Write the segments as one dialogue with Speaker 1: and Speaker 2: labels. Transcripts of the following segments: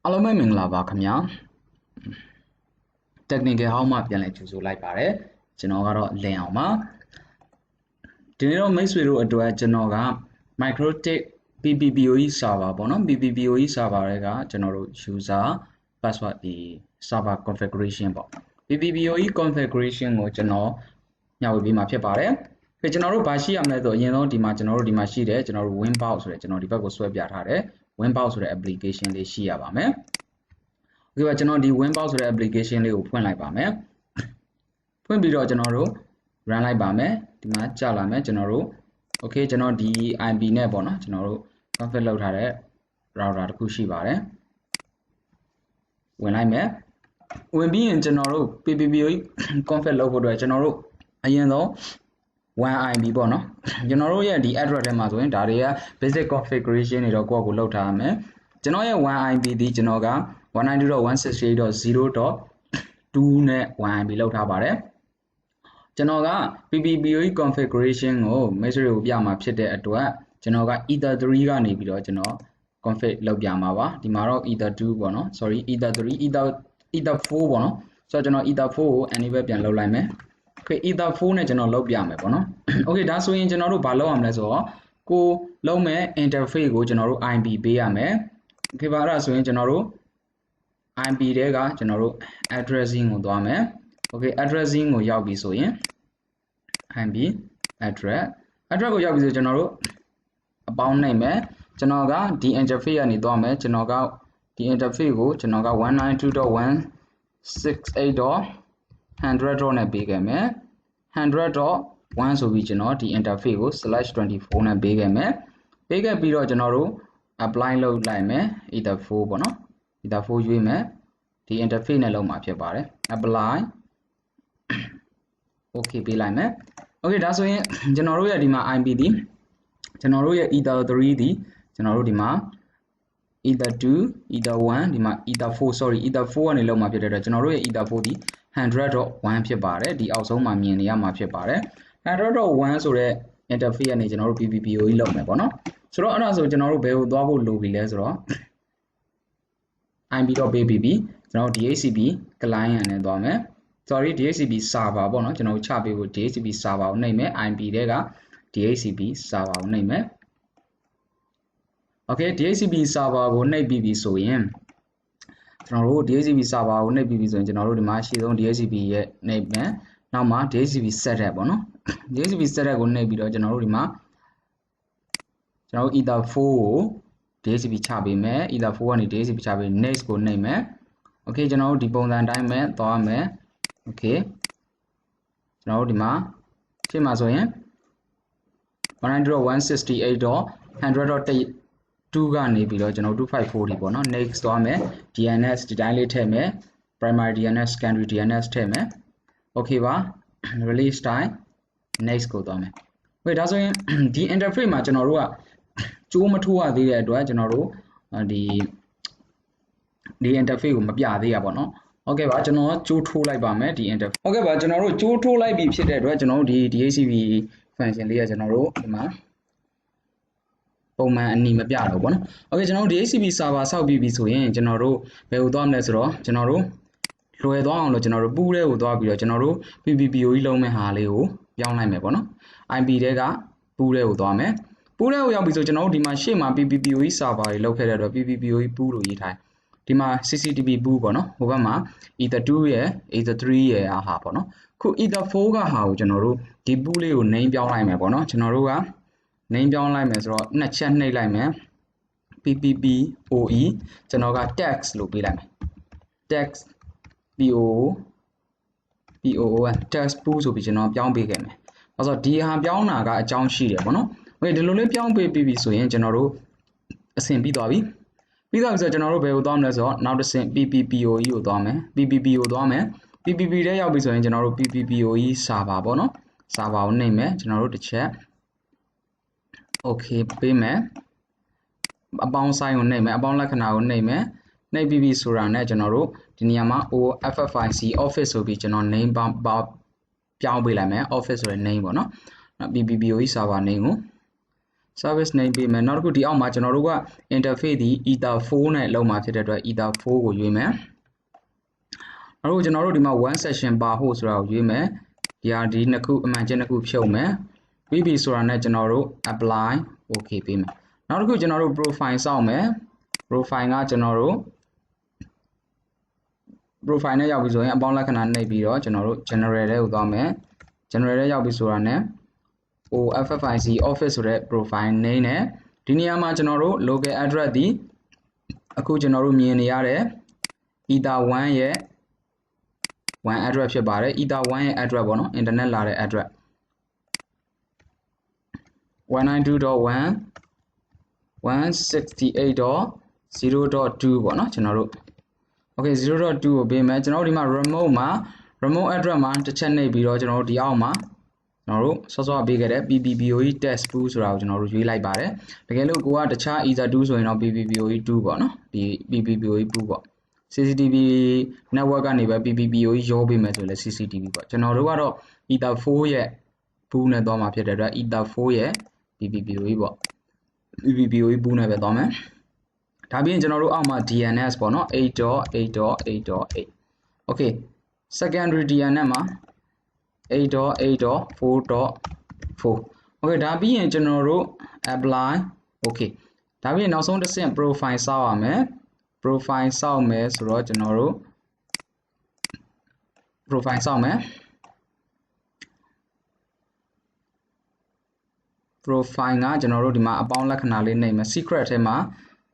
Speaker 1: အားလုံးပဲမင်္ဂလာပါခင်ဗျာ technical house မှာပြန်လည်ကြိုဆိုလိုက်ပါတယ်ကျွန်တော်ကတော့လင်းအောင်ပါဒီနေ့တော့မိတ်ဆွေတို့အတွက်ကျွန်တော်က Mikrotik PPPoE server ပေါ့နော် PPPoE server တွေကကျွန်တော်တို့ user password ဒီ server configuration ပေါ့ PPPoE configuration ကိုကျွန်တော်ညှဝေပေးမှာဖြစ်ပါတယ်ਫਿਰကျွန်တော်တို့ဘာရှိရမလဲဆိုအရင်ဆုံးဒီမှာကျွန်တော်တို့ဒီမှာရှိတယ်ကျွန်တော်တို့ 𝗏𝗏𝗏 ဆိုတဲ့ကျွန်တော်ဒီဘက်ကိုဆွဲပြထားတယ် 𝗏𝗏𝗏 ဆိုတဲ့ application လေးရှိရပါမယ်ဒီကကျွန်တော်ဒီ 𝗏𝗏𝗏 ဆိုတဲ့ application လေးကိုဖွင့်လိုက်ပါမယ်ဖွင့်ပြီးတော့ကျွန်တော်တို့ run လိုက်ပါမယ်ဒီမှာကြာလာမယ်ကျွန်တော်တို့ okay ကျွန်တော်ဒီ IP နဲ့ပေါ့နော်ကျွန်တော်တို့ config လုပ်ထားတဲ့ router တစ်ခုရှိပါတယ်ဝင်လိုက်မယ်ဝင်ပြီးရင်ကျွန်တော်တို့ PPPoE config လုပ်ဖို့အတွက်ကျွန်တော်တို့အရင်ဆုံး 1IP ပေါ့နော်ကျွန်တော်တို့ရဲ့ဒီ address ထဲမှာဆိုရင်ဒါတွေက basic configuration တွေတော့ကိုယ့်ကိုလုပ်ထားရမယ်ကျွန်တော်ရဲ့ 1IP ဒီကျွန်တော်က 192.168.0.2 နဲ့ 1IP လောက်ထားပါတယ်ကျွန်တော်က PPPoE configuration ကိုမိတ်ဆွေတို့ပြမှာဖြစ်တဲ့အတွက်ကျွန်တော်က 𝐒𝐻3 ကနေပြီးတော့ကျွန်တော် config လုပ်ပြမှာပါဒီမှာတော့ 𝐒𝐻2 ပေါ့နော် sorry 𝐒𝐻3 𝐒𝐻4 ပေါ့နော်ဆိုတော့ကျွန်တော် 𝐒𝐻4 ကို enable ပြန်လုပ်လိုက်မယ် okay 𝐒𝐻4 နဲ့ကျွန်တော်လုပ်ပြမယ်ပေါ့နော် okay ဒါဆိုရင်ကျွန်တော်တို့ဘာလုပ်ရမလဲဆိုတော့ကိုလုံးမဲ့ interface ကိုကျွန်တော်တို့ IP ပေးရမယ် okay ပါအဲ့ဒါဆိုရင်ကျွန်တော်တို့IP တွေကကျွန်တော်တို့ addressing ကိုသွားမယ် okay addressing ကိုရောက်ပြီဆိုရင် IP address ကိုရောက်ပြီဆိုကျွန်တော်တို့အပေါင်းနိုင်မယ်ကျွန်တော်ကဒီ interface ကနေသွားမယ်ကျွန်တော်ကဒီ interface ကိုကျွန်တော်က 192.168.100 နဲ့ပေးခဲ့မယ် 100.1 ဆိုပြီးကျွန်တော်ဒီ interface ကို /24 နဲ့ပေးခဲ့မယ်ပေးခဲ့ပြီးတော့ကျွန်တော်တို့ apply လုပ်လိုက်မယ် 𝐒𝐻4 ပေါ့နော် 𝐒𝐻4 ရွေးမယ်ဒီ interface နဲ့လုပ်မှာဖြစ်ပါတယ် apply okay ပေးလိုက်မယ် okay ဒါဆိုရင်ကျွန်တော်တို့ရဲ့ဒီမှာ IP ဒီကျွန်တော်တို့ရဲ့ 𝐒𝐻3 ဒီကျွန်တော်တို့ဒီမှာ 𝐒𝐻2 𝐒𝐻1 ဒီမှာ 𝐒𝐻4 sorry 𝐒𝐻4 ကနေလုပ်မှာဖြစ်တဲ့အတွက်ကျွန်တော်တို့ရဲ့ 𝐒𝐻4 ဒီ 100.1 ဖြစ်ပါတယ်ဒီအောက်ဆုံးမှာမြင်နေရမှာဖြစ်ပါတယ် 100.1 ဆိုတဲ့ interface ကနေကျွန်တော်တို့ PPPoE လုပ်မယ်ပေါ့နော်ဆိုတော့အဲ့ဒါဆိုကျွန်တော်တို့ဘယ်ကိုသွားဖို့လိုပြီလဲဆိုတော့ IP တော့ပေးပြီးကျွန်တော် DHCP client နဲ့သွားမယ် sorry DHCP server ပေါ့နော်ကျွန်တော်ချပေးဖို့ DHCP server ကိုနှိပ်မယ် IP တွေက DHCP server ကိုနှိပ်မယ် okay DHCP server ကိုနှိပ်ပြီးပြီဆိုရင်ကျွန်တော်တို့ DHCP server ကိုနှိပ်ပြီးပြီဆိုရင်ကျွန်တော်တို့ဒီမှာရှေ့ဆုံး DHCP ရဲ့နှိပ်မယ်နောက်မှာ DHCP setup ပေါ့နော် DHCP setup ကိုနှိပ်ပြီးတော့ကျွန်တော်တို့ဒီမှာကျွန်တော်တို့ 𝐒𝐻4 ကို DHCP ချပေးမယ် 𝐒𝐻4 ကနေ DHCP ချပေး next ကိုနှိပ်မယ် okay ကျွန်တော်တို့ဒီပုံစံအတိုင်းပဲသွားမယ် okay ကျွန်တော်တို့ဒီမှာရှေ့မှာဆိုရင် 192.168.100.2 ကနေပြီးတော့ကျွန်တော်တို့2540ပေါ့နော် next သွားမယ် DNS ဒီတိုင်းလေးထည့်မယ် primary DNS secondary DNS ထည့်မယ် okay ပါ release time next ကိုသွားမယ် okay ဒါဆိုရင်ဒီ interface မှာကျွန်တော်တို့ကကျိုးမထိုးရသေးတဲ့အတွက်ကျွန်တော်တို့ဒီ interface ကိုမပြသေးရပါတော့ဟုတ်ကဲ့ပါကျွန်တော်ကျိုးထိုးလိုက်ပါမယ်ဒီ interface ဟုတ်ကဲ့ပါကျွန်တော်တို့ကျိုးထိုးလိုက်ပြီဖြစ်တဲ့အတွက်ကျွန်တော်တို့ဒီ DHCP function လေးကကျွန်တော်တို့ဒီမှာပုံမှန်အနီမပြတော့ဘောနော်โอเคကျွန်တော်တို့ DHCP server ဆောက်ပြီးပြီဆိုရင်ကျွန်တော်တို့ဘယ်ကိုသွားမလဲဆိုတော့ကျွန်တော်တို့လွယ်သွားအောင်လို့ကျွန်တော်တို့ပူးတဲ့ကိုသွားပြီးတော့ကျွန်တော်တို့ PPPoE လုံးမဲ့ဟာလေးကိုပြောင်းလိုက်မယ်ပေါ့နော် IP တွေကပူးတဲ့ကိုသွားမယ်ပူးတဲ့ကိုရောက်ပြီဆိုကျွန်တော်တို့ဒီမှာရှေ့မှာ PPPoE server တွေလောက်ခဲ့တဲ့အတွက် PPPoE ပူးလို့ရေးထားဒီမှာ CCTV ပူးပေါ့နော်ဟိုဘက်မှာ 𝐒𝐻2 ရဲ့ 𝐒𝐻3 ရဲ့ဟာပေါ့နော်ခု 𝐒𝐻4 ကဟာကိုကျွန်တော်တို့ဒီပူးလေးကို name ပြောင်းလိုက်မယ်ပေါ့နော်ကျွန်တော်တို့က name ပြောင်းလိုက်မယ်ဆိုတော့နှစ်ချက်နှိပ်လိုက်မယ် PPPoE ကျွန်တော်က text လို့ပေးလိုက်မယ် text POO text pool ဆိုပြီးကျွန်တော်ပြောင်းပေးခဲ့မယ်အဲဆိုဒီဟာပြောင်းတာကအကြောင်းရှိတယ်ပေါ့နော်โอเคဒီလိုလေးပြောင်းပေးပြီးပြီဆိုရင်ကျွန်တော်တို့အဆင်ပြီးသွားပြီပြီးတော့ဆိုကျွန်တော်တို့ဘယ်ကိုသွားမလဲဆိုတော့နောက်တစ်ဆင့် PPPoE ကိုသွားမယ် PPP ကိုသွားမယ် PPP ထဲရောက်ပြီဆိုရင်ကျွန်တော်တို့ PPPoE server ပေါ့နော် server ကိုနှိပ်မယ်ကျွန်တော်တို့တစ်ချက် okay ပေးမယ်အပေါင်းဆိုင်ကိုနှိပ်မယ်အပေါင်းလက္ခဏာကိုနှိပ်မယ်နှိပ်ပြီးပြီဆိုတာနဲ့ကျွန်တော်တို့ဒီနေရာမှာ OFFIC office ဆိုပြီးကျွန်တော် name ပြောင်းပေးလိုက်မယ် office ဆိုတဲ့ name ပေါ့နော် PPPoE server name ကို service name ပေးမယ်နောက်တစ်ခုဒီအောက်မှာကျွန်တော်တို့က interface ဒီ 𝐸𝐻𝑟4 နဲ့လောက်မှာဖြစ်တဲ့အတွက် 𝐸𝐻𝑟4 ကိုရွေးမယ်နောက်တစ်ခုကျွန်တော်တို့ဒီမှာ one session per host ဆိုတာကိုရွေးမယ်ဒီနှစ်ခုအမှန်ချင်းနှစ်ခုဖြုတ်မယ်ပြီးပြီဆိုတာနဲ့ကျွန်တော်တို့ apply okay ပေးမယ်နောက်တစ်ခုကျွန်တော်တို့ profile စောင့်မယ် profile ကကျွန်တော်တို့ profile နဲ့ရောက်ပြီဆိုရင်အပေါင်းလက္ခဏာနှိပ်ပြီးတော့ကျွန်တော်တို့ general ထဲကိုသွားမယ် general ထဲရောက်ပြီဆိုတာနဲ့ 𝐻𝐵 office ဆိုတဲ့ profile name နဲ့ဒီနေရာမှာကျွန်တော်တို့ local address ဒီအခုကျွန်တော်တို့မြင်နေရတဲ့ 𝐸𝐻𝑟1 ရဲ့ 1 address ဖြစ်ပါတယ် 𝐸𝐻𝑟1 ရဲ့ address ပေါ့နော် internet လာတဲ့ address 192.168.0.2 ပေါ့နော်ကျွန်တော်တို့ okay 0.2 ကိုပေးမယ်ကျွန်တော်တို့ဒီမှာ remote address မှာတစ်ချက်နှိပ်ပြီးတော့ကျွန်တော်တို့ဒီအောက်မှာကျွန်တော်တို့စောစောပေးခဲ့တဲ့ PPPoE test 2ဆိုတာကိုကျွန်တော်တို့ရွေးလိုက်ပါတယ်တကယ်လို့ကိုကတခြား ether 2ဆိုရင်တော့ PPPoE 2ပေါ့နော်ဒီ PPPoE 2ပေါ့ CCTV network ကနေပဲ PPPoE ရောပေးမယ်ဆိုရင်လည်း CCTV ပေါ့ကျွန်တော်တို့ကတော့ ether 4ရဲ့ 2နဲ့သွားမှာဖြစ်တဲ့အတွက် ether 4ရဲ့ PPPoE ပေါ့ PPPoE 2နဲ့ပဲသွားမယ်ဒါပြီးရင်ကျွန်တော်တို့အောက်မှာ DNS ပေါ့နော် 8.8.8.8 okay secondary DNS မှာ 8.8.4.4 okay ဒါပြီးရင်ကျွန်တော်တို့ apply okay ဒါပြီးရင်နောက်ဆုံးတစ်ဆင့် profile စောက်ရမယ် profile စောက်မယ်ဆိုတော့ကျွန်တော်တို့ profile စောက်မယ် profile ကကျွန်တော်တို့ဒီမှာအပေါင်းလက္ခဏာလေးနှိပ်မယ် secret ထဲမှာ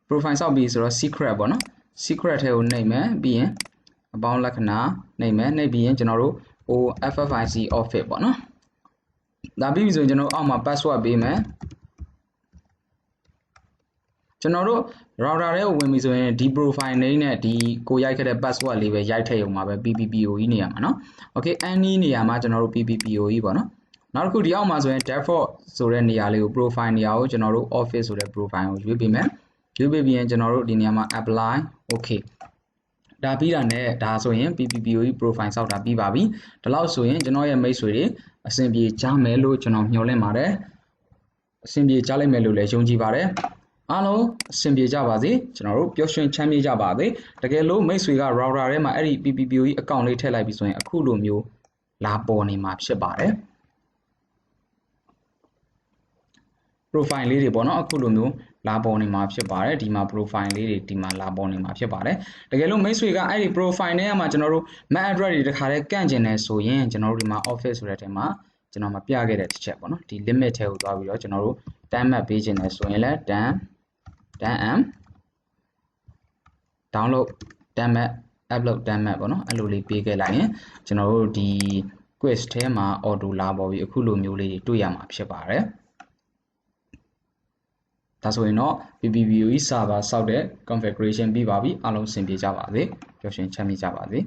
Speaker 1: profile စောက်ပြီးဆိုတော့ secret ပေါ့နော် secret ထဲကိုနှိပ်မယ်ပြီးရင်အပေါင်းလက္ခဏာနှိပ်မယ်နှိပ်ပြီးရင်ကျွန်တော်တို့ 𝐻𝐵 office ပေါ့နော်ဒါပြီးပြီဆိုရင်ကျွန်တော်အောက်မှာ password ပေးမယ်ကျွန်တော်တို့ router ထဲကိုဝင်ပြီဆိုရင်ဒီ profile name နဲ့ဒီကိုရိုက်ခဲ့တဲ့ password လေးပဲရိုက်ထည့်ရုံပါပဲ PPPoE နေရာမှာเนาะ okay any နေရာမှာကျွန်တော်တို့ PPPoE ပေါ့နော်နောက်တစ်ခုဒီအောက်မှာဆိုရင် default ဆိုတဲ့နေရာလေးကို profile နေရာကိုကျွန်တော်တို့ office ဆိုတဲ့ profile ကိုရွေးပေးမယ်ရွေးပေးပြီးရင်ကျွန်တော်တို့ဒီနေရာမှာ apply okay ဒါပြီးတာနဲ့ဒါဆိုရင် PPPoE profile စောက်တာပြီးပါပြီဒီလောက်ဆိုရင်ကျွန်တော်ရဲ့မိတ်ဆွေတွေအဆင်ပြေကြမယ်လို့ကျွန်တော်မျှော်လင့်ပါတယ်အဆင်ပြေကြလိမ့်မယ်လို့လည်းယုံကြည်ပါတယ်အားလုံးအဆင်ပြေကြပါစေကျွန်တော်တို့ပျော်ရွှင်ချမ်းမြေ့ကြပါစေတကယ်လို့မိတ်ဆွေက router ထဲမှာအဲ့ဒီ PPPoE account လေးထည့်လိုက်ပြီဆိုရင်အခုလိုမျိုးလာပေါ်နေမှာဖြစ်ပါတယ် profile လေးတွေပေါ့နော်အခုလိုမျိုးလာပေါ်နေမှာဖြစ်ပါတယ်ဒီမှာ profile လေးတွေဒီမှာလာပေါ်နေမှာဖြစ်ပါတယ်တကယ်လို့မိတ်ဆွေကအဲ့ဒီ profile ထဲမှာကျွန်တော်တို့ MAC address တွေတခါတည်းကန့်ကျင်နေဆိုရင်ကျွန်တော်တို့ဒီမှာ office ဆိုတဲ့ထဲမှာကျွန်တော်မပြခဲ့တဲ့တစ်ချက်ပေါ့နော်ဒီ limit ထဲကိုသွားပြီးတော့ကျွန်တော်တို့ time map ပေးခြင်းလဲဆိုရင်လဲ time download time map upload time map ပေါ့နော်အဲ့လိုလေးပေးခဲ့လိုက်ရင်ကျွန်တော်တို့ဒီ quiz ထဲမှာ auto လာပေါ်ပြီးအခုလိုမျိုးလေးတွေတွေ့ရမှာဖြစ်ပါတယ်ဒါဆိုရင်တော့ PPPoE server စောက်တဲ့ configuration ပြီးပါပြီအားလုံးအဆင်ပြေကြပါစေပျော်ရွှင်ချမ်းမြေ့ကြပါစေ